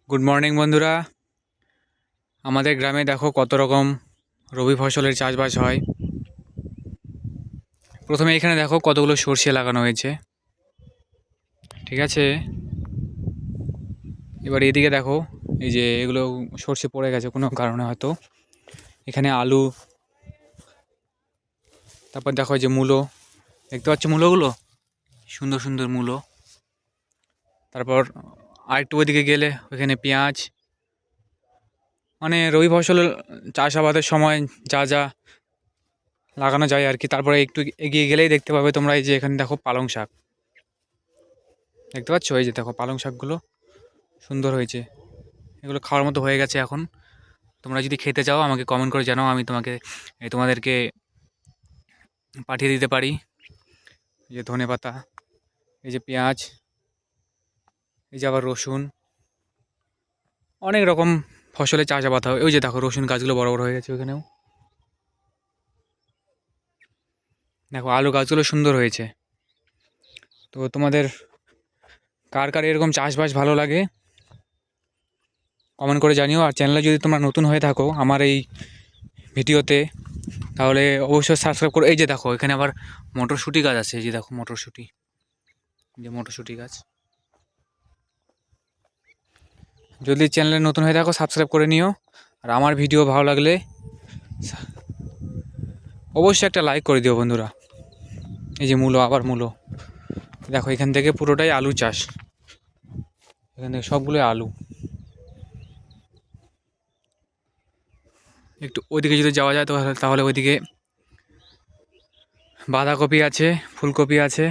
Good morning বন্ধুরা। আমাদের গ্রামে দেখো কত রকম রবি ফসলের চাষবাস হয়। প্রথমে এখানে দেখো কতগুলো সর্ষে লাগানো হয়েছে, ঠিক আছে। এবার এদিকে দেখো, এই যে এগুলো সর্ষে পড়ে গেছে কোনো কারণে হয়তো। এখানে আলু, তারপর দেখো এই যে মূলো, দেখতে পাচ্ছ মূলোগুলো, সুন্দর সুন্দর মূলো। তারপর আরেকটু ওইদিকে গেলে ওইখানে পেঁয়াজ, মানে রবি ফসলের চাষাবাদের সময় যা যা লাগানো যায় আর কি। তারপরে একটু এগিয়ে গেলেই দেখতে পাবে তোমরা, এই যে এখানে দেখো পালং শাক, দেখতে পাচ্ছ? এই যে দেখো পালং শাকগুলো সুন্দর হয়েছে, এগুলো খাওয়ার মতো হয়ে গেছে এখন। তোমরা যদি খেতে চাও আমাকে কমেন্ট করে জানাও, আমি তোমাদেরকে পাঠিয়ে দিতে পারি। এই যে ধনে পাতা, এই যে পেঁয়াজ, এই যে আবার রসুন, অনেক রকম ফসলের চাষাবাদ হয়। ওই যে দেখো রসুন গাছগুলো বড় বড় হয়ে গেছে ওখানেও। দেখো আলু গাছগুলো সুন্দর হয়েছে। তো তোমাদের কার কার এরকম চাষবাস ভালো লাগে কমেন্ট করে জানিও। আর চ্যানেলে যদি তোমরা নতুন হয়ে থাকো আমার এই ভিডিওতে, তাহলে অবশ্যই সাবস্ক্রাইব করো। এই যে দেখো এখানে আবার মটরশুঁটি গাছ আছে, এই যে দেখো মটরশুঁটি, যে মটরশুঁটি গাছ। যদি চ্যানেলে নতুন হয়ে থাকো সাবস্ক্রাইব করে নিও। আর আমার ভিডিও ভালো লাগলে অবশ্যই একটা লাইক করে দিও বন্ধুরা। এই যে মূলো, আবার মূলো, দেখো এখান থেকে পুরোটাই আলু চাষ, এখান থেকে সবগুলোই আলু। একটু ওইদিকে যদি যাওয়া যায় তাহলে ওইদিকে বাঁধাকপি আছে, ফুলকপি আছে,